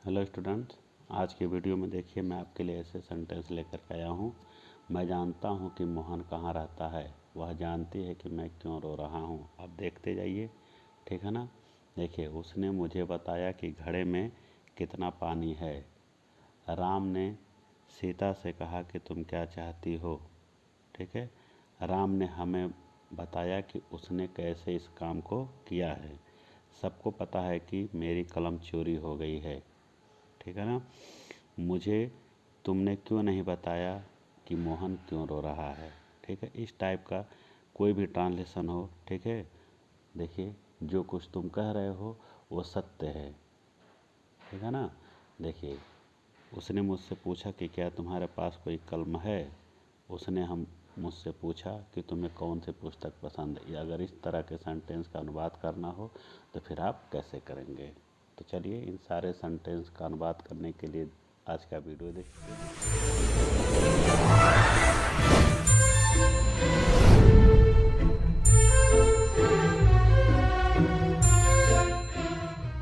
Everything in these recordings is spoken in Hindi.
हेलो स्टूडेंट्स, आज के वीडियो में देखिए मैं आपके लिए ऐसे सेंटेंस लेकर के आया हूँ। मैं जानता हूँ कि मोहन कहाँ रहता है, वह जानती है कि मैं क्यों रो रहा हूँ। आप देखते जाइए, ठीक है ना। देखिए, उसने मुझे बताया कि घड़े में कितना पानी है। राम ने सीता से कहा कि तुम क्या चाहती हो, ठीक है। राम ने हमें बताया कि उसने कैसे इस काम को किया है। सबको पता है कि मेरी कलम चोरी हो गई है, ठीक है ना। मुझे तुमने क्यों नहीं बताया कि मोहन क्यों रो रहा है, ठीक है। इस टाइप का कोई भी ट्रांसलेशन हो, ठीक है। देखिए, जो कुछ तुम कह रहे हो वो सत्य है, ठीक है ना। देखिए, उसने मुझसे पूछा कि क्या तुम्हारे पास कोई कलम है। उसने हम मुझसे पूछा कि तुम्हें कौन सी पुस्तक पसंद है। या अगर इस तरह के सेंटेंस का अनुवाद करना हो तो फिर आप कैसे करेंगे। तो चलिए, इन सारे सेंटेंस का अनुवाद करने के लिए आज का वीडियो देखते हैं।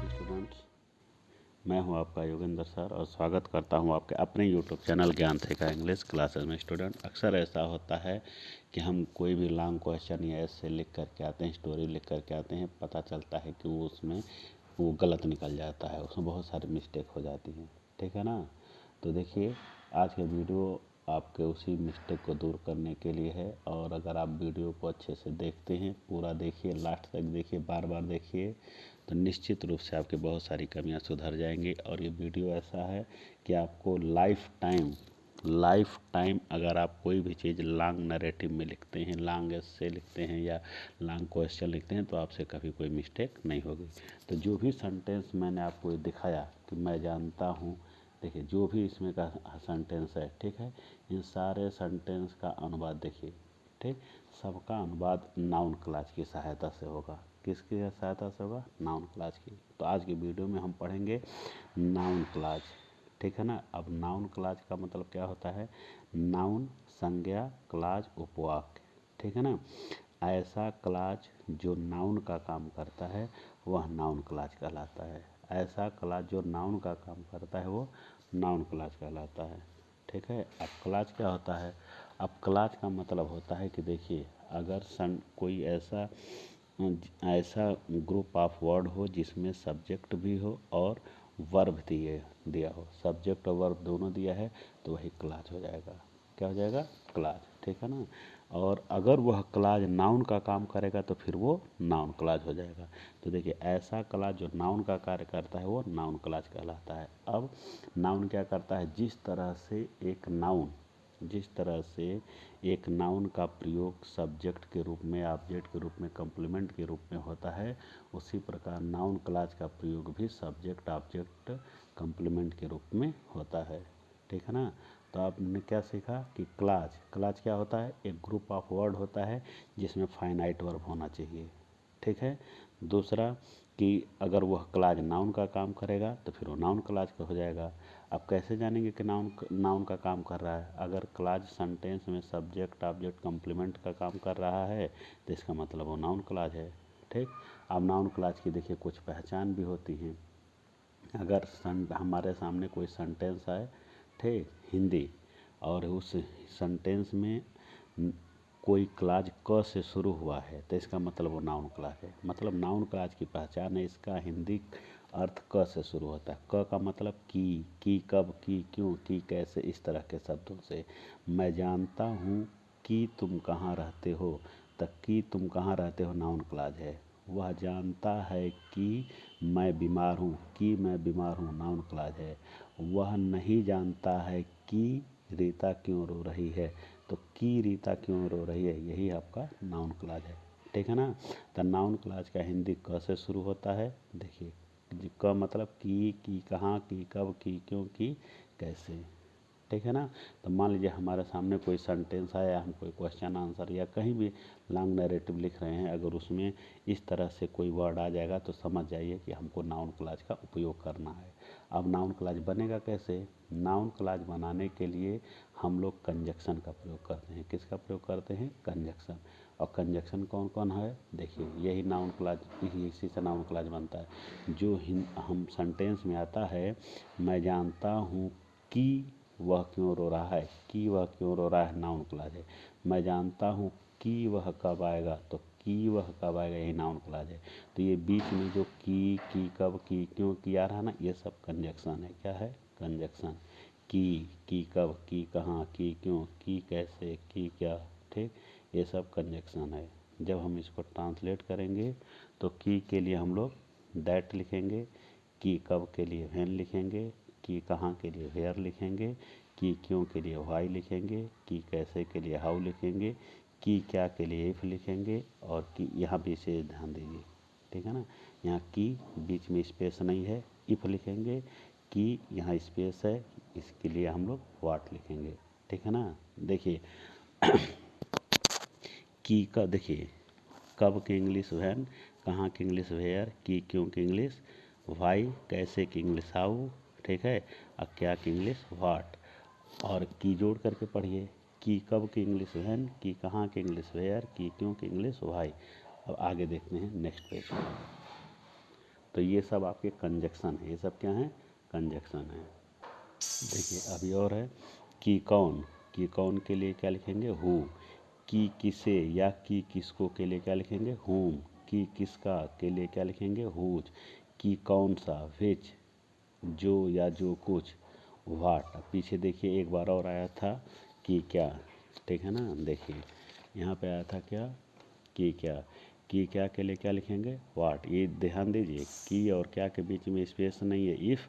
स्टूडेंट्स, मैं हूं आपका योगेंद्र सर और स्वागत करता हूं आपके अपने यूट्यूब चैनल ज्ञान सिखा इंग्लिश क्लासेस में। स्टूडेंट, अक्सर ऐसा होता है कि हम कोई भी लॉन्ग क्वेश्चन या ऐसे लिख करके आते हैं, स्टोरी लिख करके आते हैं, पता चलता है कि वो गलत निकल जाता है, उसमें बहुत सारी मिस्टेक हो जाती हैं, ठीक है ना। तो देखिए, आज का वीडियो आपके उसी मिस्टेक को दूर करने के लिए है। और अगर आप वीडियो को अच्छे से देखते हैं, पूरा देखिए, लास्ट तक देखिए, बार बार देखिए, तो निश्चित रूप से आपकी बहुत सारी कमियां सुधर जाएंगी। और ये वीडियो ऐसा है कि आपको लाइफ टाइम अगर आप कोई भी चीज़ लॉन्ग नरेटिव में लिखते हैं, लॉन्ग एस्से लिखते हैं या लॉन्ग क्वेश्चन लिखते हैं, तो आपसे कभी कोई मिस्टेक नहीं होगी। तो जो भी सेंटेंस मैंने आपको दिखाया कि मैं जानता हूँ, देखिए जो भी इसमें का सेंटेंस है, ठीक है, इन सारे सेंटेंस का अनुवाद देखिए, ठीक। सबका अनुवाद नाउन क्लॉज की सहायता से होगा। किसकी सहायता से होगा? नाउन क्लॉज की। तो आज की वीडियो में हम पढ़ेंगे नाउन क्लॉज, ठीक है ना। अब नाउन क्लॉज का मतलब क्या होता है? नाउन संज्ञा, क्लॉज उपवाक्य, ठीक है ना। ऐसा क्लॉज जो नाउन का काम करता है वह नाउन क्लॉज कहलाता है। ऐसा क्लॉज जो नाउन का काम करता है वो नाउन क्लॉज कहलाता है, ठीक है। अब क्लॉज क्या होता है? अब क्लॉज का मतलब होता है कि देखिए, अगर कोई ऐसा ग्रुप ऑफ वर्ड हो जिसमें सब्जेक्ट भी हो और वर्ब दिया हो, सब्जेक्ट और वर्ब दोनों दिया है, तो वही क्लॉज हो जाएगा। क्या हो जाएगा? क्लॉज, ठीक है ना। और अगर वह क्लॉज नाउन का काम करेगा तो फिर वो नाउन क्लॉज हो जाएगा। तो देखिए, ऐसा क्लॉज जो नाउन का कार्य करता है वो नाउन क्लॉज कहलाता है। अब नाउन क्या करता है? जिस तरह से एक नाउन का प्रयोग सब्जेक्ट के रूप में, ऑब्जेक्ट के रूप में, कंप्लीमेंट के रूप में होता है, उसी प्रकार नाउन क्लॉज का प्रयोग भी सब्जेक्ट, ऑब्जेक्ट, कंप्लीमेंट के रूप में होता है, ठीक है ना। तो आपने क्या सीखा कि क्लॉज क्या होता है? एक ग्रुप ऑफ वर्ड होता है जिसमें फाइनाइट वर्ब होना चाहिए, ठीक है। दूसरा कि अगर वह क्लॉज नाउन का काम करेगा तो फिर वो नाउन क्लॉज का हो जाएगा। अब कैसे जानेंगे कि नाउन का काम कर रहा है? अगर क्लॉज सेंटेंस में सब्जेक्ट, ऑब्जेक्ट, कंप्लीमेंट का काम कर रहा है तो इसका मतलब वो नाउन क्लॉज है, ठीक। अब नाउन क्लॉज की देखिए कुछ पहचान भी होती हैं। अगर हमारे सामने कोई सेंटेंस आए, ठीक, हिंदी, और उस सेंटेंस में कोई क्लॉज क से शुरू हुआ है तो इसका मतलब वो नाउन क्लॉज है। मतलब नाउन क्लॉज की पहचान है, इसका हिंदी अर्थ क से शुरू होता है। क का मतलब की कब, की क्यों, की कैसे, इस तरह के शब्दों से। मैं जानता हूँ कि तुम कहाँ रहते हो, तक कि तुम कहाँ रहते हो नाउन क्लॉज है। वह जानता है कि मैं बीमार हूँ, कि मैं बीमार हूँ नाउन क्लॉज है। वह नहीं जानता है कि रीता क्यों रो रही है, तो कि रीता क्यों रो रही है यही आपका नाउन क्लॉज है, ठीक है ना। तो नाउन क्लॉज का हिंदी क से शुरू होता है। देखिए, क मतलब की कहाँ, की कब, की क्यों, की कैसे, ठीक है ना। तो मान लीजिए हमारे सामने कोई सेंटेंस आया, हम कोई क्वेश्चन आंसर या कहीं भी लॉन्ग नैरेटिव लिख रहे हैं, अगर उसमें इस तरह से कोई वर्ड आ जाएगा तो समझ जाइए कि हमको नाउन क्लॉज का उपयोग करना है। अब नाउन क्लॉज बनेगा कैसे? नाउन क्लॉज बनाने के लिए हम लोग कंजक्शन का प्रयोग करते हैं। किसका प्रयोग करते हैं? कंजक्शन। और कंजक्शन कौन कौन है? देखिए, यही नाउन क्लॉज, इसी से नाउन क्लॉज बनता है। जो हम सेंटेंस में आता है, मैं जानता हूँ कि वह क्यों रो रहा है, कि वह क्यों रो रहा है, नाउन क्लॉज है। मैं जानता हूँ कि वह कब आएगा, तो कि वह कब आएगा, यही नाउन क्लॉज है। तो ये बीच में जो कि कब, की क्यों, की आ रहा है ना, ये सब कंजक्शन है। क्या है? कंजक्शन। की कब, की कहाँ, की क्यों, की कैसे, की क्या, ठीक, ये सब कंजक्शन है। जब हम इसको ट्रांसलेट करेंगे तो की के लिए हम लोग दैट लिखेंगे, की कब के लिए व्हेन लिखेंगे, की कहाँ के लिए वेयर लिखेंगे, की क्यों के लिए व्हाई लिखेंगे, की कैसे के लिए हाउ लिखेंगे, की क्या के लिए इफ लिखेंगे, और की यहाँ विशेष ध्यान दीजिए, ठीक है ना, यहाँ की बीच में स्पेस नहीं है, इफ लिखेंगे, की यहाँ स्पेस है, इसके लिए हम लोग व्हाट लिखेंगे, ठीक है ना। देखिए की का, देखिए कब की इंग्लिश व्हेन, कहाँ की इंग्लिश वेयर, की क्यों की इंग्लिश व्हाई, कैसे की इंग्लिश हाउ, ठीक है, और क्या की इंग्लिश व्हाट। और की जोड़ करके पढ़िए, की कब की इंग्लिश व्हेन, की कहाँ की इंग्लिश वेयर, की क्यों की इंग्लिश व्हाई। अब आगे देखते हैं नेक्स्ट पेज। तो ये सब आपके कंजक्शन है, ये सब क्या है? कंजक्शन है। देखिए अभी और है, की कौन, की कौन के लिए क्या लिखेंगे? हु। की किसे या की किसको के लिए क्या लिखेंगे? हुम। की किसका के लिए क्या लिखेंगे? हुज। की कौन सा, विच। जो या जो कुछ, व्हाट। पीछे देखिए एक बार और आया था, कि क्या, ठीक है ना। देखिए यहाँ पे आया था क्या, कि क्या। की क्या के लिए क्या लिखेंगे? व्हाट। ये ध्यान दीजिए, की और क्या के बीच में स्पेस नहीं है। इफ़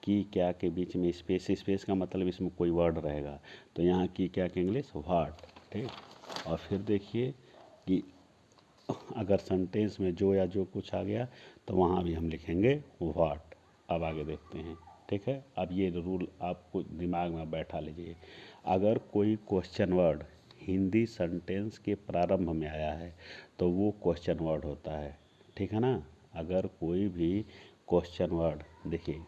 की क्या के बीच में स्पेस, स्पेस का मतलब इसमें कोई वर्ड रहेगा, तो यहाँ की क्या के इंग्लिश व्हाट, ठीक। और फिर देखिए कि अगर सेंटेंस में जो या जो कुछ आ गया तो वहाँ भी हम लिखेंगे व्हाट। अब आगे देखते हैं, ठीक है। अब ये रूल आपको दिमाग में बैठा लीजिए। अगर कोई क्वेश्चन वर्ड हिंदी सेंटेंस के प्रारंभ में आया है तो वो क्वेश्चन वर्ड होता है, ठीक है ना। अगर कोई भी क्वेश्चन वर्ड, देखिए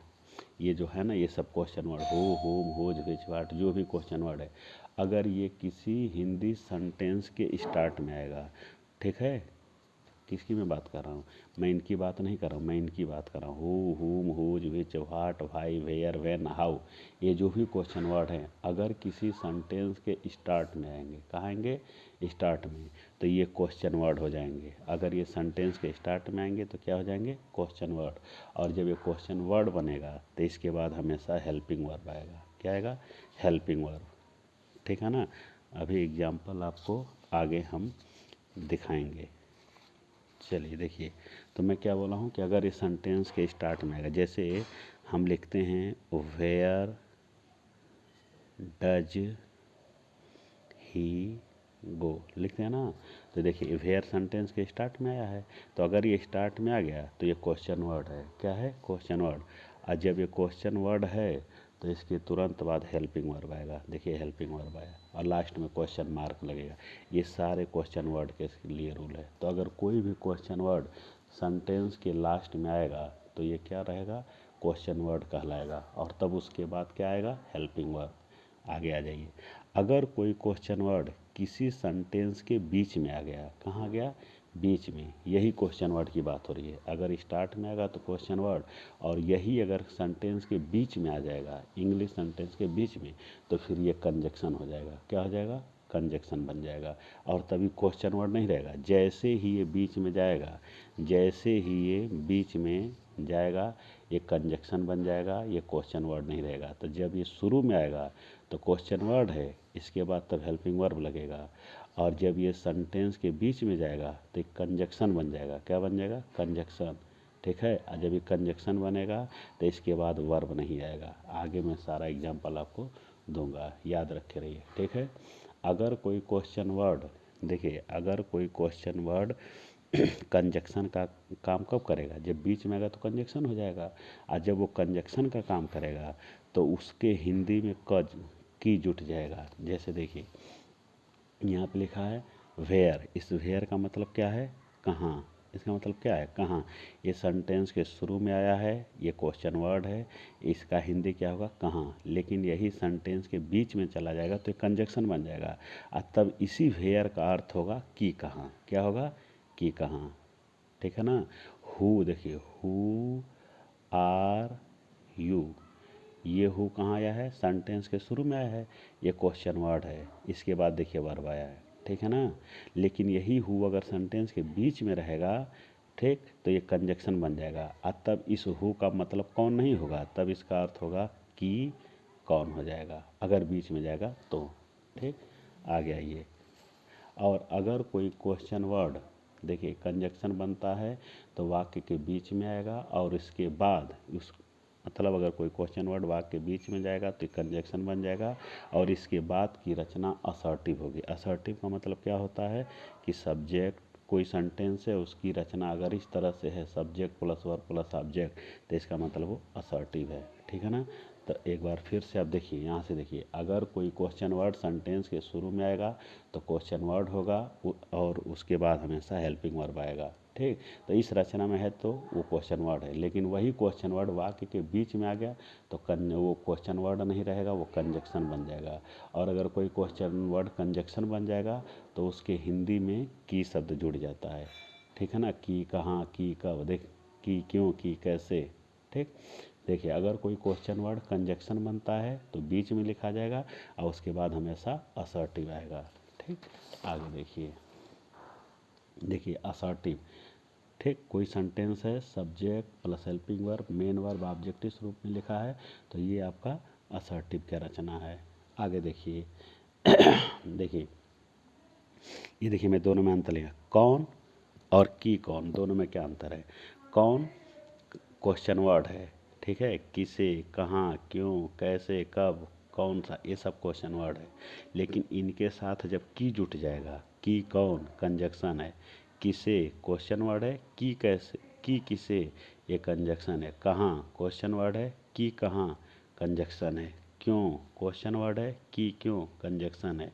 ये जो है ना, ये सब question word, who, whom, whose, which, what, जो भी क्वेश्चन वर्ड है, अगर ये किसी हिंदी सेंटेंस के स्टार्ट में आएगा, ठीक है। किसकी मैं बात कर रहा हूँ? मैं इनकी बात नहीं कर रहा हूँ, मैं इनकी बात कर रहा हूँ। Who, whom, whose, which, what, why, where, when, how, ये जो भी क्वेश्चन वर्ड हैं, अगर किसी सेंटेंस के स्टार्ट में आएंगे, कहाँ आएंगे? स्टार्ट में, तो ये क्वेश्चन वर्ड हो जाएंगे। अगर ये सेंटेंस के स्टार्ट में आएंगे तो क्या हो जाएंगे? Question word. और जब ये क्वेश्चन वर्ड बनेगा तो इसके बाद हमेशा हेल्पिंग वर्ब आएगा। क्या आएगा? हेल्पिंग वर्ब, ठीक है ना। अभी एग्जाम्पल आपको आगे हम दिखाएंगे। चलिए देखिए, तो मैं क्या बोला हूँ कि अगर इस सेंटेंस के स्टार्ट में आएगा, जैसे हम लिखते हैं वेयर डज ही गो, लिखते हैं ना। तो देखिए वेयर सेंटेंस के स्टार्ट में आया है, तो अगर ये स्टार्ट में आ गया तो ये क्वेश्चन वर्ड है। क्या है? Question word. और जब ये क्वेश्चन वर्ड है तो इसके तुरंत बाद हेल्पिंग वर्ब आएगा। देखिए हेल्पिंग वर्ब आया और लास्ट में क्वेश्चन मार्क लगेगा। ये सारे क्वेश्चन वर्ड के लिए रूल है। तो अगर कोई भी क्वेश्चन वर्ड सेंटेंस के लास्ट में आएगा तो ये क्या रहेगा? क्वेश्चन वर्ड कहलाएगा। और तब उसके बाद क्या आएगा? Helping verb. आगे आ जाइए। अगर कोई क्वेश्चन वर्ड किसी सेंटेंस के बीच में आ गया, कहाँ गया? बीच में, यही क्वेश्चन वर्ड की बात हो रही है। अगर स्टार्ट में आएगा तो क्वेश्चन वर्ड, और यही अगर सेंटेंस के बीच में आ जाएगा, इंग्लिश सेंटेंस के बीच में, तो फिर ये कंजक्शन हो जाएगा। क्या हो जाएगा? कंजक्शन बन जाएगा। और तभी क्वेश्चन वर्ड नहीं रहेगा। जैसे ही ये बीच में जाएगा, जैसे ही ये बीच में जाएगा, ये कंजक्शन बन जाएगा, ये क्वेश्चन वर्ड नहीं रहेगा। तो जब ये शुरू में आएगा तो क्वेश्चन वर्ड है, इसके बाद तब हेल्पिंग वर्ब लगेगा। और जब ये सेंटेंस के बीच में जाएगा तो एक कंजक्शन बन जाएगा। क्या बन जाएगा? कंजक्शन, ठीक है। और जब ये कंजक्शन बनेगा तो इसके बाद वर्ब नहीं आएगा। आगे मैं सारा एग्जांपल आपको दूंगा, याद रखे रहिए, ठीक है। अगर कोई क्वेश्चन वर्ड, देखिए अगर कोई क्वेश्चन वर्ड कंजक्शन का काम कब करेगा? जब बीच में आएगा तो कंजक्शन हो जाएगा। और जब वो कंजक्शन का काम करेगा तो उसके हिंदी में कज की जुट जाएगा। जैसे देखिए यहाँ पे लिखा है वेयर। इस वेयर का मतलब क्या है? कहाँ, इसका मतलब क्या है, कहाँ। ये सेंटेंस के शुरू में आया है, ये क्वेश्चन वर्ड है, इसका हिंदी क्या होगा, कहाँ। लेकिन यही सेंटेंस के बीच में चला जाएगा तो ये कंजक्शन बन जाएगा, और तब इसी वेयर का अर्थ होगा कि कहाँ। क्या होगा, कि कहाँ, ठीक है ना। हु देखिए, हु आर यू, ये हु कहाँ आया है, सेंटेंस के शुरू में आया है, ये क्वेश्चन वर्ड है, इसके बाद देखिए वर्ब आया है, ठीक है ना। लेकिन यही हु अगर सेंटेंस के बीच में रहेगा, ठीक, तो ये कंजक्शन बन जाएगा, और तब इस हु का मतलब कौन नहीं होगा, तब इसका अर्थ होगा कि कौन हो जाएगा, अगर बीच में जाएगा तो, ठीक। आगे आइए, और अगर कोई क्वेश्चन वर्ड, देखिए कंजक्शन बनता है तो वाक्य के बीच में आएगा, और इसके बाद उस मतलब अगर कोई क्वेश्चन वर्ड वाक्य के बीच में जाएगा तो कंजक्शन बन जाएगा, और इसके बाद की रचना असर्टिव होगी। असर्टिव का मतलब क्या होता है कि सब्जेक्ट, कोई सेंटेंस है उसकी रचना अगर इस तरह से है, subject plus verb plus object, तो इसका मतलब वो असर्टिव है, ठीक है ना। तो एक बार फिर से आप देखिए, यहाँ से देखिए, अगर कोई क्वेश्चन वर्ड सेंटेंस के शुरू में आएगा तो क्वेश्चन वर्ड होगा, और उसके बाद हमेशा हेल्पिंग वर्ब आएगा, ठीक। तो इस रचना में है तो वो क्वेश्चन वर्ड है, लेकिन वही क्वेश्चन वर्ड वाक्य के बीच में आ गया तो वो क्वेश्चन वर्ड नहीं रहेगा, वो कंजक्शन बन जाएगा। और अगर कोई क्वेश्चन वर्ड कंजक्शन बन जाएगा तो उसके हिंदी में की शब्द जुड़ जाता है, ठीक है ना। की कहाँ, की कब, देख, की क्यों, की कैसे, ठीक। देखिए, अगर कोई क्वेश्चन वर्ड कंजक्शन बनता है तो बीच में लिखा जाएगा, और उसके बाद हमेशा असर्टिव आएगा, ठीक। आगे देखिए, देखिए असर्टिव, ठीक, कोई सेंटेंस है, subject plus helping verb, main verb objective रूप में लिखा है, तो ये आपका असर्टिव क्या रचना है। आगे देखिए देखिए, ये देखिए मैं दोनों में अंतर लिखा, कौन और की कौन, दोनों में क्या अंतर है। कौन क्वेश्चन वर्ड है, ठीक है, किसे, कहाँ, क्यों, कैसे, कब, कौन सा, ये सब क्वेश्चन वर्ड है। लेकिन इनके साथ जब की जुट जाएगा, की कौन कंजक्शन है, किसे क्वेश्चन वर्ड है, की कैसे, की किसे, ये कंजक्शन है। कहाँ क्वेश्चन वर्ड है, की कहाँ कंजक्शन है। क्यों क्वेश्चन वर्ड है, की क्यों कंजक्शन है।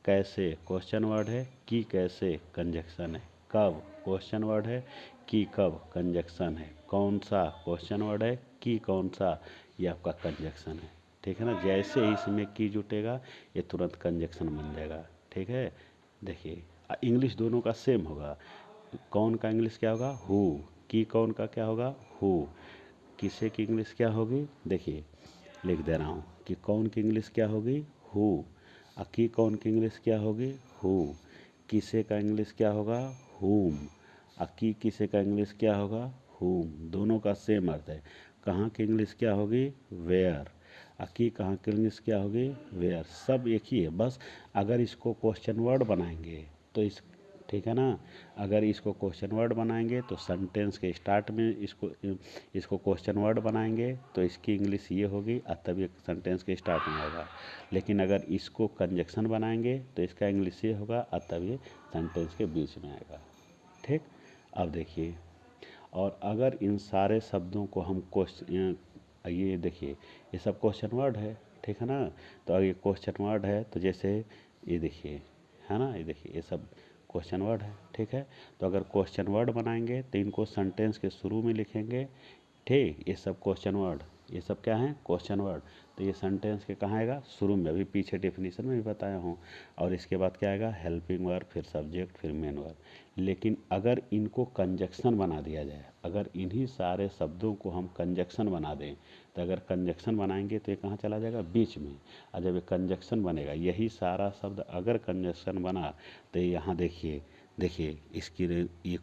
कैसे क्वेश्चन वर्ड है, की कैसे कंजक्शन है। कब क्वेश्चन वर्ड है, की कब कंजक्शन है। कौन सा क्वेश्चन वर्ड है, की कौन सा, ये आपका कंजक्शन है, ठीक है ना। जैसे ही इसमें की जुटेगा ये तुरंत कंजक्शन बन जाएगा, ठीक है। देखिए, इंग्लिश दोनों का सेम होगा। कौन का इंग्लिश क्या होगा, हु। की कौन का क्या होगा, हु। किसे की इंग्लिश क्या होगी, देखिए लिख दे रहा हूँ कि कौन की इंग्लिश क्या होगी, हु। की कौन की इंग्लिश क्या होगी, हु। किसे का इंग्लिश क्या होगा, हुम। की किसे का इंग्लिश क्या होगा, हुम। दोनों का सेम अर्थ है। कहाँ की इंग्लिश क्या होगी, वेयर। की कहाँ की इंग्लिश क्या होगी, वेयर। सब एक ही है, बस अगर इसको क्वेश्चन वर्ड बनाएंगे तो इस, ठीक है ना। अगर इसको क्वेश्चन वर्ड बनाएंगे तो सेंटेंस के स्टार्ट में इसको क्वेश्चन वर्ड बनाएंगे तो इसकी इंग्लिश ये होगी, और तब ये सेंटेंस के स्टार्ट में आएगा। लेकिन अगर इसको कंजक्शन बनाएंगे तो इसका इंग्लिश ये होगा, और तब ये सेंटेंस के बीच में आएगा, ठीक। अब देखिए, और अगर इन सारे शब्दों को हम क्वेश्चन, ये देखिए ये सब क्वेश्चन वर्ड है, ठीक है ना। तो अगर ये क्वेश्चन वर्ड है तो जैसे ये देखिए, है ना, ये देखिए ये सब क्वेश्चन वर्ड है, ठीक है। तो अगर क्वेश्चन वर्ड बनाएंगे तो इनको सेंटेंस के शुरू में लिखेंगे, ठीक। ये सब क्वेश्चन वर्ड, ये सब क्या है, क्वेश्चन वर्ड। तो ये सेंटेंस के कहाँ आएगा, शुरू में, अभी पीछे डेफिनेशन में भी बताया हूँ। और इसके बाद क्या आएगा, हेल्पिंग वर्ब, फिर सब्जेक्ट, फिर मेन वर्ब। लेकिन अगर इनको कंजक्शन बना दिया जाए, अगर इन्हीं सारे शब्दों को हम कंजक्शन बना दें, तो अगर कंजक्शन बनाएंगे तो ये कहाँ चला जाएगा, बीच में। और जब ये कंजक्शन बनेगा, यही सारा शब्द अगर कंजक्शन बना तो यहाँ देखिए, देखिए इसकी ये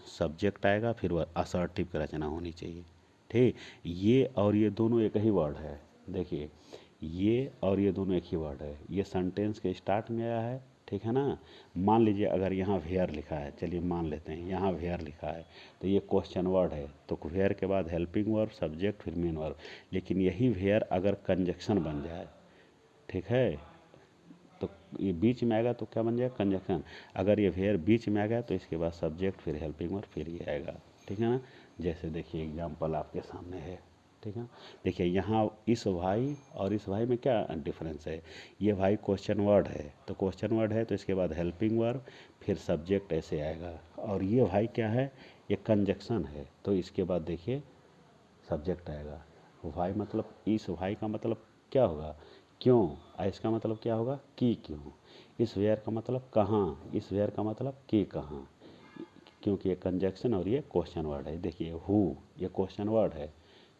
सब्जेक्ट आएगा, फिर वह असर्टिव की रचना होनी चाहिए, ठीक। ये और ये दोनों एक ही वर्ड है, देखिए ये और ये दोनों एक ही वर्ड है, ये सेंटेंस के स्टार्ट में आया है, ठीक है ना। मान लीजिए अगर यहाँ वेयर लिखा है, चलिए मान लेते हैं यहाँ वेयर लिखा है, तो ये क्वेश्चन वर्ड है, तो वेयर के बाद हेल्पिंग वर्ब, सब्जेक्ट, फिर मेन वर्ब। लेकिन यही वेयर अगर कंजक्शन बन जाए, ठीक है, तो ये बीच में आएगा तो क्या बन जाएगा, कंजक्शन। अगर ये वेयर बीच में आ गया तो इसके बाद सब्जेक्ट, फिर हेल्पिंग वर्ब, फिर ये आएगा, ठीक है ना। जैसे देखिए एग्जाम्पल आपके सामने है, ठीक है। देखिए यहाँ इस भाई और इस भाई में क्या डिफरेंस है, ये भाई क्वेश्चन वर्ड है, तो क्वेश्चन वर्ड है तो इसके बाद हेल्पिंग वर्ब, फिर सब्जेक्ट ऐसे आएगा। और ये भाई क्या है, ये कंजक्शन है, तो इसके बाद देखिए सब्जेक्ट आएगा। वाई मतलब इस, वाई का मतलब क्या होगा, क्यों। इसका मतलब क्या होगा, कि क्यों। इस वेयर का मतलब कहाँ, इस वेयर का मतलब कि कहाँ, क्योंकि ये कंजक्शन और ये क्वेश्चन वर्ड है। देखिए हु, ये क्वेश्चन वर्ड है,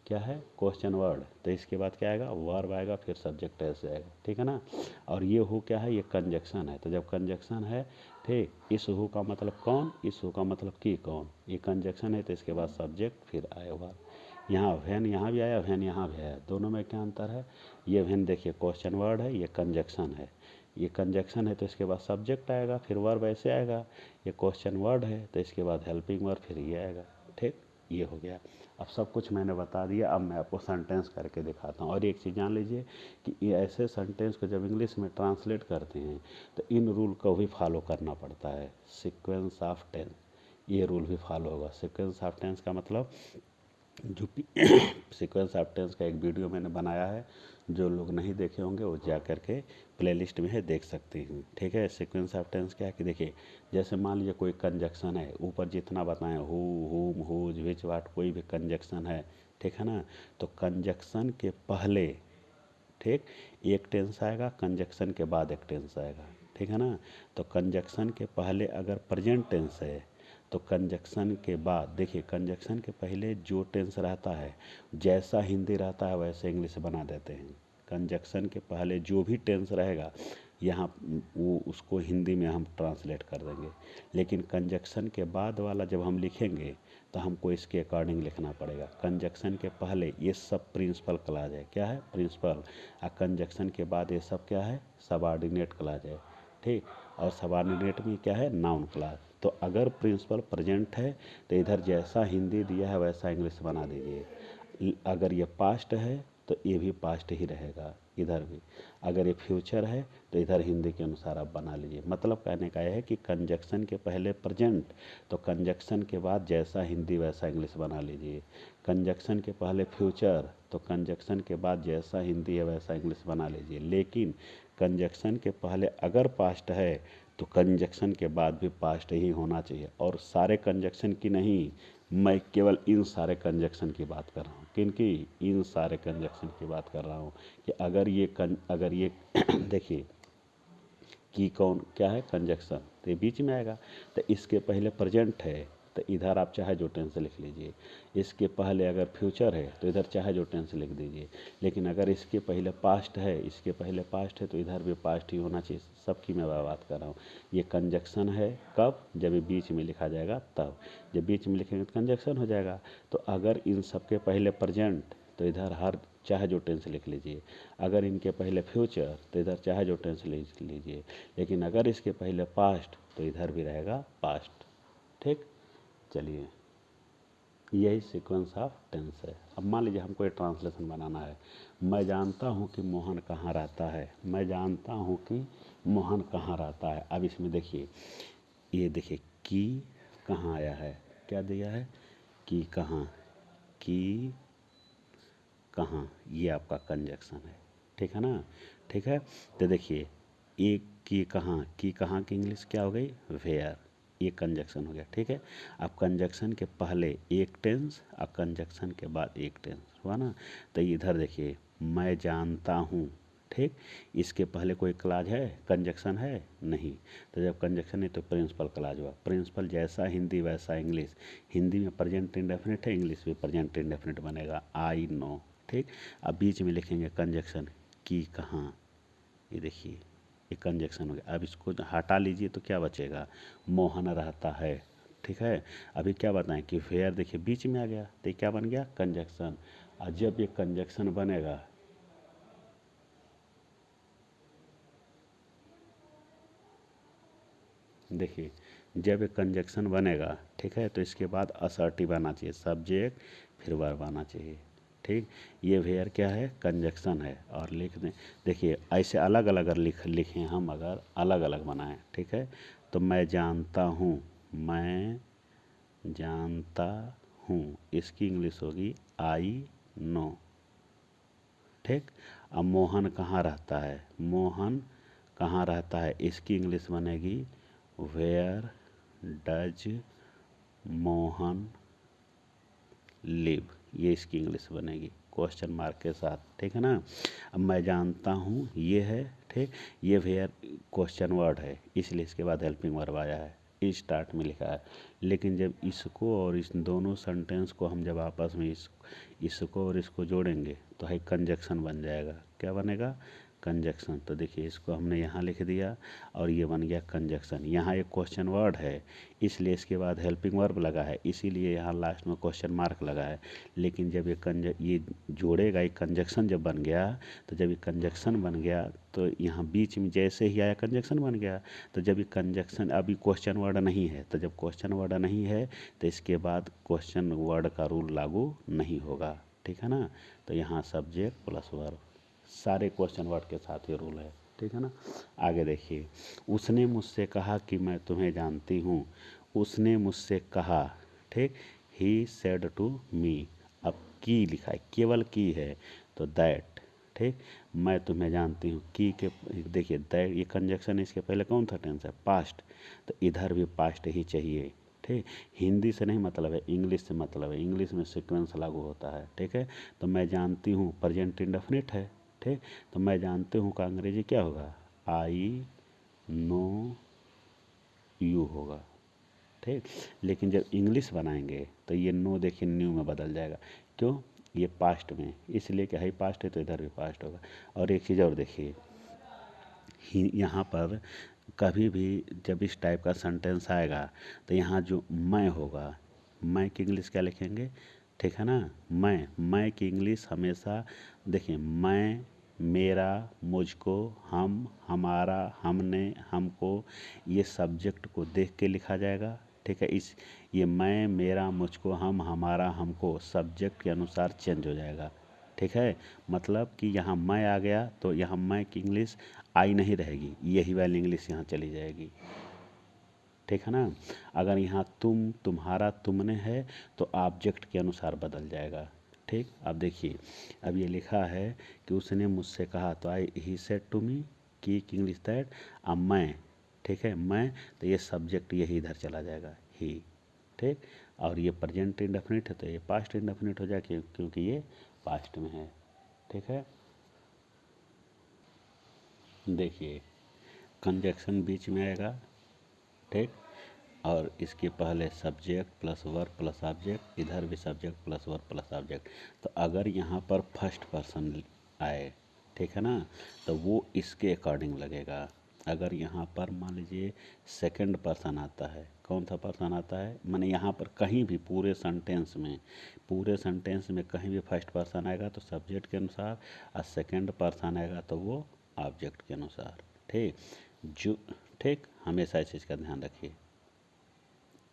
क्या है, क्वेश्चन वर्ड। तो इसके बाद क्या आएगा, वर्ब आएगा, फिर सब्जेक्ट ऐसे आएगा, ठीक है ना। और ये हु क्या है, ये कंजक्शन है। तो जब कंजक्शन है, ठीक, इस हु का मतलब कौन, इस हु का मतलब कि कौन, ये कंजक्शन है, तो इसके बाद सब्जेक्ट फिर आए वर्ब। यहाँ व्हेन यहाँ भी आया, व्हेन यहाँ भी आया, दोनों में क्या अंतर है। ये व्हेन देखिए क्वेश्चन वर्ड है, ये कंजक्शन है। ये कंजक्शन है तो इसके बाद सब्जेक्ट आएगा, फिर वर्ब ऐसे आएगा। ये क्वेश्चन वर्ड है तो इसके बाद हेल्पिंग वर्ब, फिर ये आएगा, ठीक। ये हो गया। अब सब कुछ मैंने बता दिया, अब मैं आपको सेंटेंस करके दिखाता हूँ। और एक चीज़ जान लीजिए कि ये ऐसे सेंटेंस को जब इंग्लिश में ट्रांसलेट करते हैं तो इन रूल को भी फॉलो करना पड़ता है। सीक्वेंस ऑफ टेंस, ये रूल भी फॉलो होगा। सीक्वेंस ऑफ टेंस का मतलब जो सीक्वेंस ऑफ टेंस का एक वीडियो मैंने बनाया है, जो लोग नहीं देखे होंगे वो जा कर के प्लेलिस्ट में है, देख सकते हैं, ठीक है। सीक्वेंस ऑफ टेंस क्या है कि देखिए, जैसे मान लीजिए कोई कंजक्शन है, ऊपर जितना बताएं हु, हुम, हुज, विच, वाट, कोई भी कंजक्शन है, ठीक है ना। तो कंजक्शन के पहले, ठीक, एक टेंस आएगा, कंजक्शन के बाद एक टेंस आएगा, ठीक है ना। तो कंजक्शन के पहले अगर प्रेजेंट टेंस है, तो कंजक्शन के बाद देखिए, कंजक्शन के पहले जो टेंस रहता है, जैसा हिंदी रहता है वैसे इंग्लिश बना देते हैं। कंजक्शन के पहले जो भी टेंस रहेगा यहाँ, वो उसको हिंदी में हम ट्रांसलेट कर देंगे। लेकिन कंजक्शन के बाद वाला जब हम लिखेंगे तो हमको इसके अकॉर्डिंग लिखना पड़ेगा। कंजक्शन के पहले ये सब प्रिंसिपल क्लॉज है, क्या है, प्रिंसिपल। और कंजक्शन के बाद ये सब क्या है, सबऑर्डिनेट क्लॉज है, ठीक। और सबऑर्डिनेट में क्या है, नाउन क्लॉज। तो अगर प्रिंसिपल प्रेजेंट है तो इधर जैसा हिंदी दिया है वैसा इंग्लिश बना दीजिए। अगर ये पास्ट है तो ये भी पास्ट ही रहेगा इधर भी। अगर ये फ्यूचर है तो इधर हिंदी के अनुसार आप बना लीजिए। मतलब कहने का यह है कि कंजक्शन के पहले प्रेजेंट, तो कंजक्शन के बाद जैसा हिंदी वैसा इंग्लिश बना लीजिए। कंजक्शन के पहले फ्यूचर, तो कंजक्शन के बाद जैसा हिंदी है वैसा इंग्लिश बना लीजिए। लेकिन कंजक्शन के पहले अगर पास्ट है तो कंजक्शन के बाद भी पास्ट ही होना चाहिए। और सारे कंजक्शन की नहीं, मैं केवल इन सारे कंजक्शन की बात कर रहा हूँ। किनकी, इन सारे कंजक्शन की बात कर रहा हूँ कि अगर ये देखिए की कौन क्या है, कंजक्शन, तो ये बीच में आएगा। तो इसके पहले प्रेजेंट है तो इधर आप चाहे जो टेंस लिख लीजिए। इसके पहले अगर फ्यूचर है तो इधर चाहे जो टेंस लिख दीजिए। लेकिन अगर इसके पहले पास्ट है, इसके पहले पास्ट है, तो इधर भी पास्ट ही होना चाहिए। सबकी मैं बात कर रहा हूँ। ये कंजक्शन है कब, जब ये बीच में लिखा जाएगा तब। जब बीच में लिखेंगे तो कंजक्शन हो जाएगा। तो अगर इन सबके पहले प्रेजेंट, तो इधर हर चाहे जो टेंस लिख लीजिए। अगर इनके पहले फ्यूचर तो इधर चाहे जो टेंस लिख लीजिए। लेकिन अगर इसके पहले पास्ट तो इधर भी रहेगा पास्ट, ठीक। चलिए, यही सीक्वेंस ऑफ टेंस है। अब मान लीजिए हमको ये ट्रांसलेशन बनाना है। मैं जानता हूँ कि मोहन कहाँ रहता है, मैं जानता हूँ कि मोहन कहाँ रहता है। अब इसमें देखिए, ये देखिए कि कहाँ आया है, क्या दिया है, कि कहाँ, कि कहाँ, ये आपका कंजक्शन है, ठीक है ना, ठीक है। तो देखिए, एक की कहाँ, की इंग्लिश क्या हो गई, वेयर, ये कंजक्शन हो गया, ठीक है। अब कंजक्शन के पहले एक टेंस और कंजक्शन के बाद एक टेंस हुआ ना। तो इधर देखिए, मैं जानता हूँ, ठीक, इसके पहले कोई क्लॉज है, कंजक्शन है नहीं। तो जब कंजक्शन है तो प्रिंसिपल क्लॉज हुआ। प्रिंसिपल जैसा हिंदी वैसा इंग्लिश। हिंदी में प्रेजेंट इंडेफिनिट है, इंग्लिश में प्रेजेंट इंडेफिनिट बनेगा, आई नो, ठीक। अब बीच में लिखेंगे कंजक्शन, की कहाँ, ये देखिए ये कंजक्शन हो गया। अब इसको हटा लीजिए तो क्या बचेगा, मोहन रहता है, ठीक है। अभी क्या बताएं कि वेयर, देखिए बीच में आ गया तो ये क्या बन गया, कंजक्शन। और जब ये कंजक्शन बनेगा, देखिए जब ये कंजक्शन बनेगा, ठीक है, तो इसके बाद असर्टिव आना चाहिए, सब्जेक्ट फिर वर्ब आना चाहिए, ठीक। ये वेयर क्या है, कंजक्शन है। और लिख दें, देखिए ऐसे अलग अलग अगर लिखें हम, अगर अलग अलग बनाएं, ठीक है। तो मैं जानता हूँ, मैं जानता हूँ, इसकी इंग्लिश होगी आई नो, ठीक। अब मोहन कहाँ रहता है, मोहन कहाँ रहता है, इसकी इंग्लिश बनेगी वेयर डज मोहन लिव, ये इसकी इंग्लिश बनेगी क्वेश्चन मार्क के साथ, ठीक है ना। अब मैं जानता हूँ ये है, ठीक, ये वेयर क्वेश्चन वर्ड है, इसलिए इसके बाद हेल्पिंग वर्ब आया है, इस स्टार्ट में लिखा है। लेकिन जब इसको और इस दोनों सेंटेंस को हम जब आपस में इसको और इसको जोड़ेंगे तो है कंजक्शन बन जाएगा। क्या बनेगा? कंजक्शन। तो देखिए इसको हमने यहाँ लिख दिया और ये बन गया कंजक्शन। यहाँ एक क्वेश्चन वर्ड है इसलिए इसके बाद हेल्पिंग वर्ब लगा है, इसीलिए यहाँ लास्ट में क्वेश्चन मार्क लगा है। लेकिन जब ये जोड़ेगा, एक कंजक्शन जब बन गया, तो जब ये कंजक्शन बन गया तो यहाँ बीच में जैसे ही आया कंजक्शन बन गया। तो जब ये कंजक्शन, अभी क्वेश्चन वर्ड नहीं है, तो जब क्वेश्चन वर्ड नहीं है तो इसके बाद क्वेश्चन वर्ड का रूल लागू नहीं होगा, ठीक है ना। तो यहाँ सब्जेक्ट प्लस वर्ब, सारे क्वेश्चन वर्ड के साथ ये रूल है, ठीक है ना। आगे देखिए, उसने मुझसे कहा कि मैं तुम्हें जानती हूँ। उसने मुझसे कहा, ठीक, ही सेड टू मी। अब की लिखा है, केवल की है तो दैट, ठीक, मैं तुम्हें जानती हूँ। की के देखिए दैट, ये कंजक्शन इसके पहले कौन था टेंस है? पास्ट। तो इधर भी पास्ट ही चाहिए, ठीक। हिंदी से नहीं मतलब है, इंग्लिश से मतलब है, इंग्लिश में सीक्वेंस लागू होता है, ठीक है। तो मैं जानती हूँ प्रेजेंट इंडेफिनिट है, ठीक। तो मैं जानती हूँ का अंग्रेजी क्या होगा? आई नो यू होगा, ठीक। लेकिन जब इंग्लिश बनाएंगे तो ये नो देखिए न्यू में बदल जाएगा। क्यों? ये पास्ट में, इसलिए कि हाई पास्ट है तो इधर भी पास्ट होगा। और एक चीज़ और देखिए, यहाँ पर कभी भी जब इस टाइप का सेंटेंस आएगा तो यहाँ जो मैं होगा, मैं की इंग्लिश क्या लिखेंगे? ठीक है ना। मैं की इंग्लिश हमेशा देखिए, मैं, मेरा, मुझको, हम, हमारा, हमने, हमको, ये सब्जेक्ट को देख के लिखा जाएगा, ठीक है। ये मैं, मेरा, मुझको, हम, हमारा, हमको सब्जेक्ट के अनुसार चेंज हो जाएगा, ठीक है। मतलब कि यहाँ मैं आ गया तो यहाँ मैं की इंग्लिश आई नहीं रहेगी, यही वाली इंग्लिश यहाँ चली जाएगी, ठीक है ना। अगर यहाँ तुम, तुम्हारा, तुमने है तो ऑब्जेक्ट के अनुसार बदल जाएगा, ठीक। अब देखिए, अब ये लिखा है कि उसने मुझसे कहा, तो आई ही सेड टू मी, की इंग्लिश दैट। अब मैं, ठीक है, मैं, तो ये सब्जेक्ट यही इधर चला जाएगा, ही, ठीक। और ये प्रेजेंट इंडेफिनिट है तो ये पास्ट इंडेफिनिट हो जाएगा क्योंकि ये पास्ट में है, ठीक है। देखिए कंजक्शन बीच में आएगा, ठीक, और इसके पहले subject plus verb plus object, इधर भी subject plus verb plus object. तो अगर यहाँ पर फर्स्ट पर्सन आए, ठीक है ना, तो वो इसके अकॉर्डिंग लगेगा। अगर यहाँ पर मान लीजिए सेकंड पर्सन आता है, कौन सा पर्सन आता है, माने यहाँ पर कहीं भी पूरे सेंटेंस में कहीं भी फर्स्ट पर्सन आएगा तो सब्जेक्ट के अनुसार, और सेकंड पर्सन आएगा तो वो ऑब्जेक्ट के अनुसार, ठीक। जो, ठीक, हमेशा इस चीज़ का ध्यान रखिए।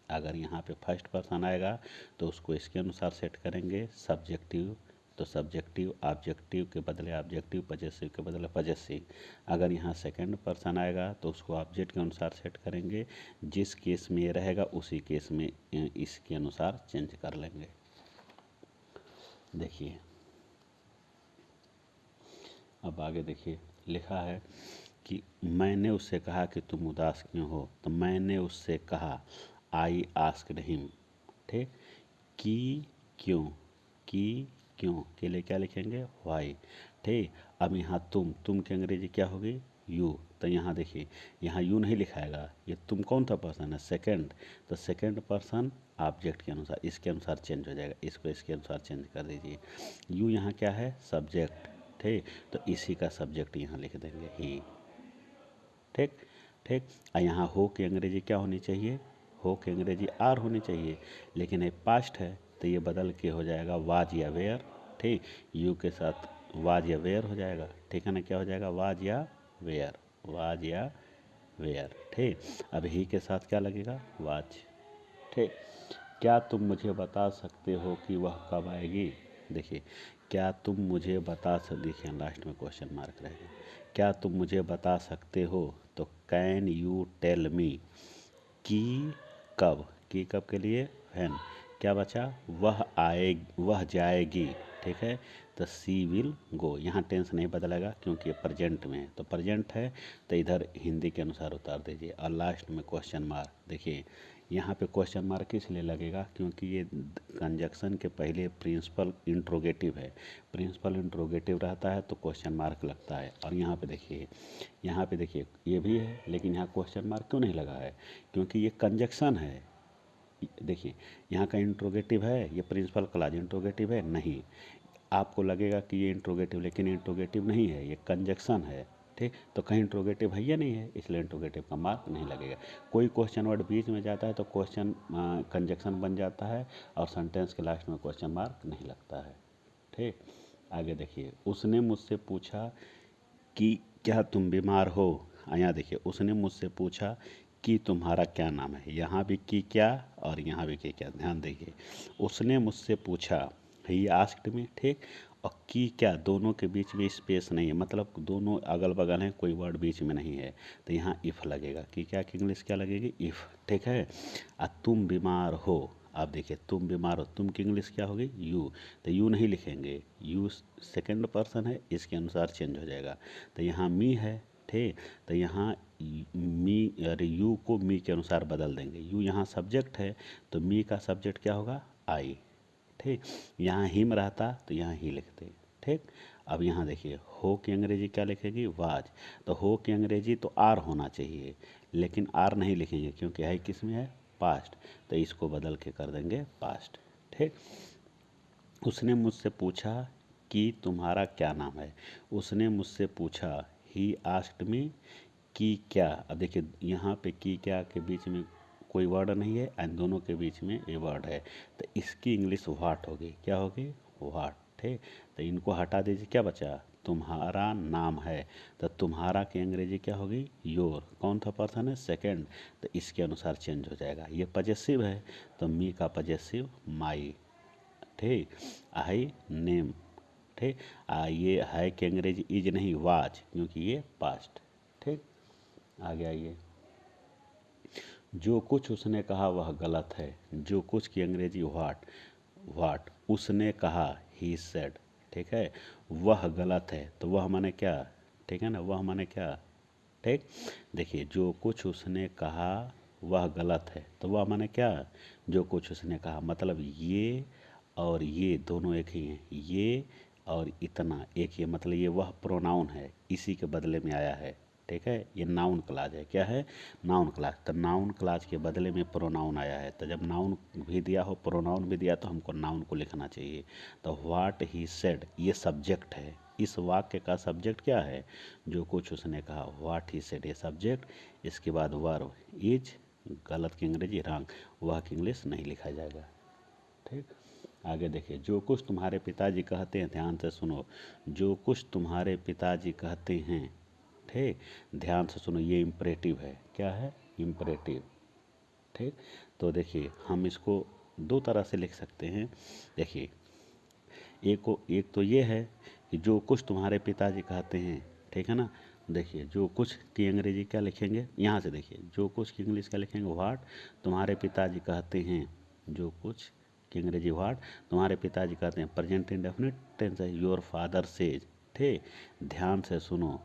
अगर यहाँ पे फर्स्ट पर्सन आएगा तो उसको इसके अनुसार सेट करेंगे, सब्जेक्टिव तो सब्जेक्टिव, ऑब्जेक्टिव के बदले ऑब्जेक्टिव, पजेसिव के बदले पजेसिव। अगर यहाँ सेकंड पर्सन आएगा तो उसको ऑब्जेक्ट के अनुसार सेट करेंगे, जिस केस में ये रहेगा उसी केस में इसके अनुसार चेंज कर लेंगे। देखिए अब आगे देखिए, लिखा है कि मैंने उससे कहा कि तुम उदास क्यों हो। तो मैंने उससे कहा, आई आस्क्ड हिम, ठीक। कि क्यों, कि क्यों के लिए क्या लिखेंगे? वाई, ठीक। अब यहाँ तुम की अंग्रेजी क्या होगी? यू। तो यहाँ देखिए, यहाँ यू नहीं लिखाएगा, ये तुम कौन सा पर्सन है? सेकंड। तो सेकंड पर्सन ऑब्जेक्ट के अनुसार, इसके अनुसार चेंज हो जाएगा, इसको इसके अनुसार चेंज कर दीजिए। यू यहाँ क्या है? सब्जेक्ट, ठीक। तो इसी का सब्जेक्ट यहाँ लिख देंगे, ही, ठीक, ठीक। और यहाँ हो की अंग्रेजी क्या होनी चाहिए? हो की अंग्रेजी आर होनी चाहिए, लेकिन ये पास्ट है तो ये बदल के हो जाएगा वाज या वेयर, ठीक। यू के साथ वाज या वेयर हो जाएगा, ठीक है ना। क्या हो जाएगा? वाज या वेयर, वाज या वेयर, ठीक। अब ही के साथ क्या लगेगा? वाज, ठीक। क्या तुम मुझे बता सकते हो कि वह कब आएगी? देखिए, क्या तुम मुझे बता देखिए लास्ट में क्वेश्चन मार्क रहेगा। क्या तुम मुझे बता सकते हो, तो कैन यू टेल मी, कि कब, कि कब के लिए व्हेन, क्या बचा? वह जाएगी, ठीक है। तो सी विल गो, यहाँ टेंस नहीं बदलेगा क्योंकि ये प्रेजेंट में है, तो प्रेजेंट है तो इधर हिंदी के अनुसार उतार दीजिए। और लास्ट में क्वेश्चन मार्क, देखिए यहाँ पे क्वेश्चन मार्क इसलिए लगेगा क्योंकि ये कंजक्शन के पहले प्रिंसिपल इंट्रोगेटिव है। प्रिंसिपल इंट्रोगेटिव रहता है तो क्वेश्चन मार्क लगता है। और यहाँ पे देखिए ये भी है, लेकिन यहाँ क्वेश्चन मार्क क्यों नहीं लगा है? क्योंकि ये कंजक्शन है। देखिए यहाँ का इंट्रोगेटिव है, ये प्रिंसिपल क्लॉज इंट्रोगेटिव है नहीं। आपको लगेगा कि ये इंट्रोगेटिव, लेकिन इंट्रोगेटिव नहीं है, ये कंजक्शन है। ठीक, तो कहीं इंट्रोगेटिव है या नहीं है, इसलिए इंट्रोगेटिव का मार्क नहीं लगेगा। कोई क्वेश्चन वर्ड बीच में जाता है तो क्वेश्चन कंजक्शन बन जाता है और सेंटेंस के लास्ट में क्वेश्चन मार्क नहीं लगता है। ठीक, आगे देखिए, उसने मुझसे पूछा कि क्या तुम बीमार हो। यहाँ देखिए, उसने मुझसे पूछा कि तुम्हारा क्या नाम है। यहाँ भी की क्या और यहाँ भी की क्या, ध्यान देखिए। उसने मुझसे पूछा, ही आस्क्ड मी, ठीक, और की क्या, दोनों के बीच में स्पेस नहीं है, मतलब दोनों अगल बगल हैं, कोई वर्ड बीच में नहीं है, तो यहाँ इफ़ लगेगा। की क्या की इंग्लिश क्या लगेगी, इफ़। ठीक है, तुम बीमार हो। आप देखिए, तुम बीमार हो, तुम की इंग्लिश क्या होगी, यू। तो यू नहीं लिखेंगे, यू सेकंड पर्सन है, इसके अनुसार चेंज हो जाएगा। तो यहाँ मी है, ठीक, तो यहाँ मी, अरे यू को मी के अनुसार बदल देंगे। यू यहाँ सब्जेक्ट है तो मी का सब्जेक्ट क्या होगा, आई। ठीक, यहाँ हिम रहता तो यहाँ ही लिखते। ठीक, अब यहाँ देखिए, हो की अंग्रेजी क्या लिखेगी, वाज। तो हो की अंग्रेजी तो आर होना चाहिए, लेकिन आर नहीं लिखेंगे क्योंकि है किस में है, पास्ट, तो इसको बदल के कर देंगे पास्ट। ठीक, उसने मुझसे पूछा कि तुम्हारा क्या नाम है। उसने मुझसे पूछा, ही आस्क्ड मी, कि क्या। अब देखिए यहाँ पे की क्या के बीच में कोई वर्ड नहीं है एंड दोनों के बीच में ये वर्ड है, तो इसकी इंग्लिश व्हाट होगी, क्या होगी, व्हाट। ठीक, तो इनको हटा दीजिए, क्या बचा, तुम्हारा नाम है। तो तुम्हारा की अंग्रेजी क्या होगी, योर। कौन था पर्सन है, सेकंड, तो इसके अनुसार चेंज हो जाएगा। ये पजेसिव है तो मी का पजेसिव माई। ठीक, आई नेम। ठीक, ये है कि अंग्रेजी इज नहीं, वाज, क्योंकि ये पास्ट। ठीक, आगे आइए। जो कुछ उसने कहा वह गलत है। जो कुछ की अंग्रेजी व्हाट। व्हाट उसने कहा, ही सेड। ठीक है, वह गलत है तो वह माने क्या, ठीक है ना, वह माने क्या। ठीक, देखिए, जो कुछ उसने कहा वह गलत है तो वह माने क्या, जो कुछ उसने कहा, मतलब ये और ये दोनों एक ही हैं, ये और इतना एक ही है, मतलब ये वह प्रोनाउन है, इसी के बदले में आया है। ठीक है, ये नाउन क्लाज है, क्या है, नाउन क्लाज। तो नाउन क्लाज के बदले में प्रोनाउन आया है, तो जब नाउन भी दिया हो, प्रोनाउन भी दिया, तो हमको नाउन को लिखना चाहिए। तो व्हाट ही सेड ये सब्जेक्ट है, इस वाक्य का सब्जेक्ट क्या है, जो कुछ उसने कहा, व्हाट ही सेड ये सब्जेक्ट। इसके बाद वर्ब इज, गलत की अंग्रेजी रॉन्ग, वह की इंग्लिश नहीं लिखा जाएगा। ठीक, आगे देखिए, जो कुछ तुम्हारे पिताजी कहते हैं, ध्यान से सुनो, जो कुछ तुम्हारे पिताजी कहते हैं। ठीक, ध्यान से सुनो, ये इम्परेटिव है, क्या है, इम्परेटिव। ठीक, तो देखिए हम इसको दो तरह से लिख सकते हैं। देखिए, एक तो ये है कि जो कुछ तुम्हारे पिताजी कहते हैं, ठीक है ना। देखिए, जो कुछ की अंग्रेजी क्या लिखेंगे, यहाँ से देखिए, जो कुछ की इंग्लिश क्या लिखेंगे, व्हाट। तुम्हारे पिताजी कहते हैं, जो कुछ की अंग्रेजी व्हाट, तुम्हारे पिताजी कहते हैं, प्रेजेंट इंडेफिनिट टेंस है, योर फादर सेज। ठीक, ध्यान से सुनो।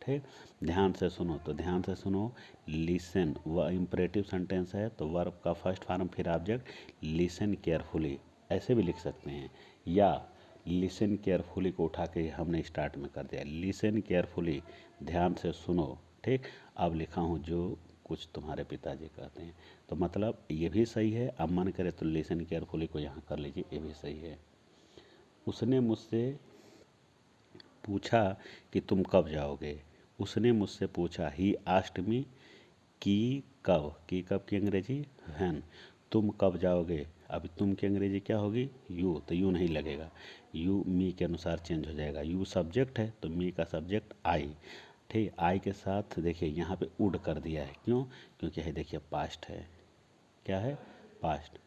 ठीक, ध्यान से सुनो, तो ध्यान से सुनो, लिसन, वह इम्परेटिव सेंटेंस है तो वर्ब का फर्स्ट फॉर्म फिर ऑब्जेक्ट, लिसन केयरफुली, ऐसे भी लिख सकते हैं। या लिसन केयरफुली को उठा के हमने स्टार्ट में कर दिया, लिसन केयरफुली, ध्यान से सुनो। ठीक, अब लिखा हूँ जो कुछ तुम्हारे पिताजी कहते हैं, तो मतलब ये भी सही है। अब मन करे तो लिसन केयरफुली को यहाँ कर लीजिए, ये भी सही है। उसने मुझसे पूछा कि तुम कब जाओगे। उसने मुझसे पूछा, ही आस्क्ड मी, कि कब, की कब की अंग्रेजी व्हेन। तुम कब जाओगे, अभी तुम की अंग्रेजी क्या होगी, यू, तो यू नहीं लगेगा, यू मी के अनुसार चेंज हो जाएगा। यू सब्जेक्ट है तो मी का सब्जेक्ट आई। ठीक, आई के साथ देखिए यहाँ पे वुड कर दिया है, क्यों, क्योंकि है देखिए पास्ट है, क्या है, पास्ट।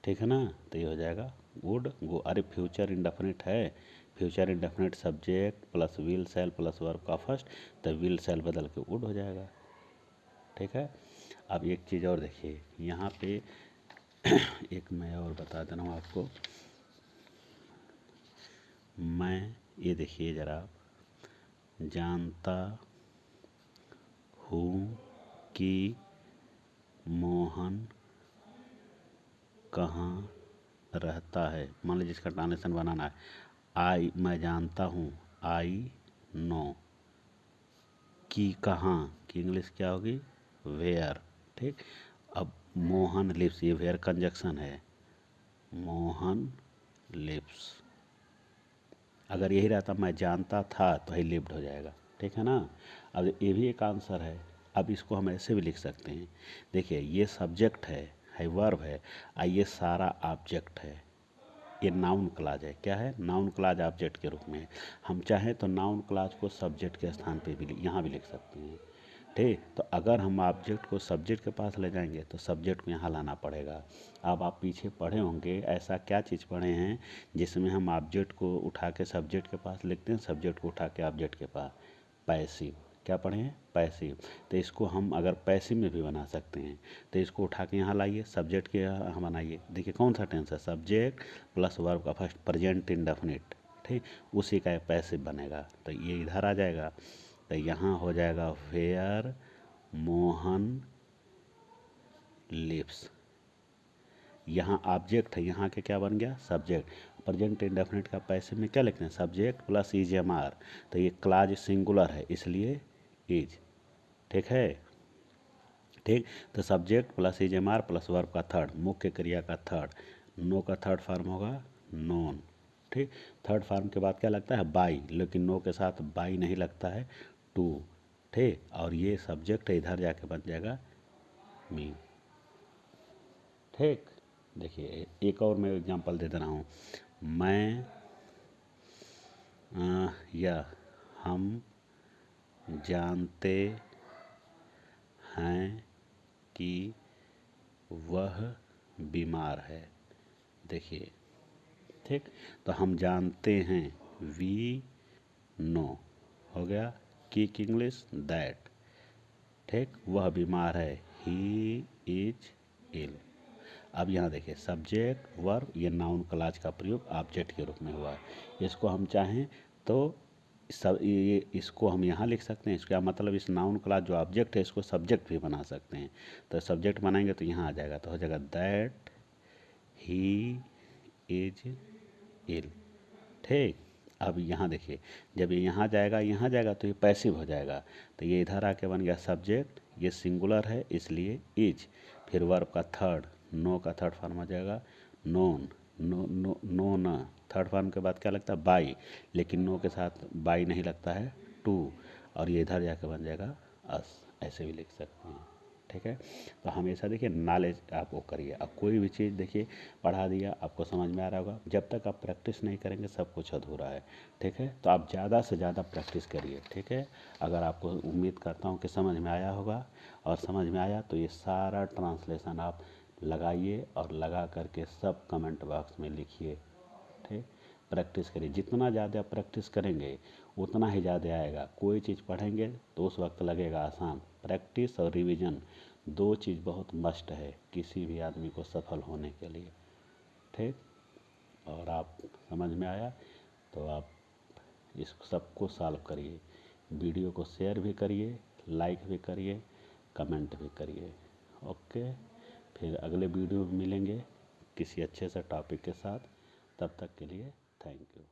ठीक है ना, तो ये हो जाएगा वुड गो। अरे फ्यूचर इंडेफिनिट है, future indefinite subject plus will shell plus verb का फर्स्ट, तो विल शैल बदल के वुड हो जाएगा। ठीक है, अब एक चीज़ और देखिए यहाँ पे एक मैं और बता दे रहा हूँ आपको। मैं, ये देखिए ज़रा, जानता हूँ कि मोहन कहाँ रहता है। मान लीजिए इसका ट्रांसलेशन बनाना है। मैं जानता हूँ, आई नो। कि कहाँ की इंग्लिश क्या होगी, वेयर। ठीक। अब मोहन लिव्स, ये वेयर कंजक्शन है, मोहन लिव्स। अगर यही रहता मैं जानता था तो ही लिव्ड हो जाएगा। ठीक है ना। अब ये भी एक आंसर है। अब इसको हम ऐसे भी लिख सकते हैं। देखिए ये सब्जेक्ट है वर्ब है, ये सारा ऑब्जेक्ट है। ये नाउन क्लॉज है। क्या है, नाउन क्लॉज ऑब्जेक्ट के रूप में है। हम चाहें तो नाउन क्लॉज को सब्जेक्ट के स्थान पे भी यहाँ भी लिख सकते हैं। ठीक। तो अगर हम ऑब्जेक्ट को सब्जेक्ट के पास ले जाएंगे तो सब्जेक्ट को यहाँ लाना पड़ेगा। अब आप पीछे पढ़े होंगे ऐसा क्या चीज़ पढ़े हैं जिसमें हम ऑब्जेक्ट को उठा के सब्जेक्ट के पास लिखते हैं, सब्जेक्ट को उठा के ऑब्जेक्ट के पास। पैसिव। क्या पढ़े हैं, पैसिव। तो इसको हम अगर पैसिव में भी बना सकते हैं। तो इसको उठा के यहाँ लाइए, सब्जेक्ट के यहाँ बनाइए। देखिए कौन सा टेंस है, सब्जेक्ट प्लस वर्ब का फर्स्ट प्रेजेंट इंडेफिनिट। ठीक। उसी का पैसिव बनेगा तो ये इधर आ जाएगा। तो यहाँ हो जाएगा वेयर मोहन लिव्स। यहाँ ऑब्जेक्ट है, यहाँ के क्या बन गया, सब्जेक्ट। प्रेजेंट इंडेफिनिट का पैसिव में क्या लिखते हैं, subject plus is am are. तो ये क्लॉज सिंगुलर है इसलिए इज। ठीक है। ठीक। तो subject plus is am are plus verb का थर्ड, मुख्य क्रिया का थर्ड, नो का थर्ड फॉर्म होगा नोन। ठीक। थर्ड फॉर्म के बाद क्या लगता है, बाई, लेकिन नो के साथ बाई नहीं लगता है, टू। ठीक। और ये सब्जेक्ट इधर जाके बन जाएगा मी। ठीक। देखिए एक और मैं एग्जांपल दे रहा हूँ। मैं या हम जानते हैं कि वह बीमार है। देखिए। ठीक। तो हम जानते हैं, वी नो हो गया। की इंग्लिश दैट। ठीक। वह बीमार है, ही इज इल। अब यहाँ देखिए सब्जेक्ट वर्ब, ये नाउन क्लॉज का प्रयोग ऑब्जेक्ट के रूप में हुआ है। इसको हम चाहें तो सब ये इसको हम यहाँ लिख सकते हैं। इसका मतलब इस नाउन क्लॉज जो ऑब्जेक्ट है इसको सब्जेक्ट भी बना सकते हैं। तो सब्जेक्ट बनाएंगे तो यहाँ आ जाएगा, तो हो जाएगा दैट ही इज इल। ठीक। अब यहाँ देखिए जब ये यहाँ जाएगा तो ये पैसिव हो जाएगा। तो ये इधर आके बन गया सब्जेक्ट, ये सिंगुलर है इसलिए इज। फिर वर्ब का थर्ड, नो का थर्ड फॉर्म आ जाएगा नोन। नो नो नो न थर्ड फॉर्म के बाद क्या लगता है, बाई, लेकिन नो के साथ बाई नहीं लगता है, टू। और ये इधर जाके बन जाएगा अस। ऐसे भी लिख सकते हैं। ठीक है। तो हमेशा देखिए नॉलेज आप वो करिए। अब कोई भी चीज़ देखिए पढ़ा दिया आपको समझ में आ रहा होगा, जब तक आप प्रैक्टिस नहीं करेंगे सब कुछ अधूरा है। ठीक है। तो आप ज़्यादा से ज़्यादा प्रैक्टिस करिए। ठीक है। अगर आपको, उम्मीद करता हूँ कि समझ में आया होगा, और समझ में आया तो ये सारा ट्रांसलेशन आप लगाइए और लगा करके सब कमेंट बॉक्स में लिखिए। ठीक। प्रैक्टिस करिए, जितना ज़्यादा प्रैक्टिस करेंगे उतना ही ज़्यादा आएगा। कोई चीज़ पढ़ेंगे तो उस वक्त लगेगा आसान। प्रैक्टिस और रिवीजन दो चीज़ बहुत मस्ट है किसी भी आदमी को सफल होने के लिए। ठीक। और आप समझ में आया तो आप इस सबको सॉल्व करिए। वीडियो को शेयर भी करिए, लाइक भी करिए, कमेंट भी करिए। ओके। फिर अगले वीडियो में मिलेंगे किसी अच्छे से टॉपिक के साथ। तब तक के लिए थैंक यू।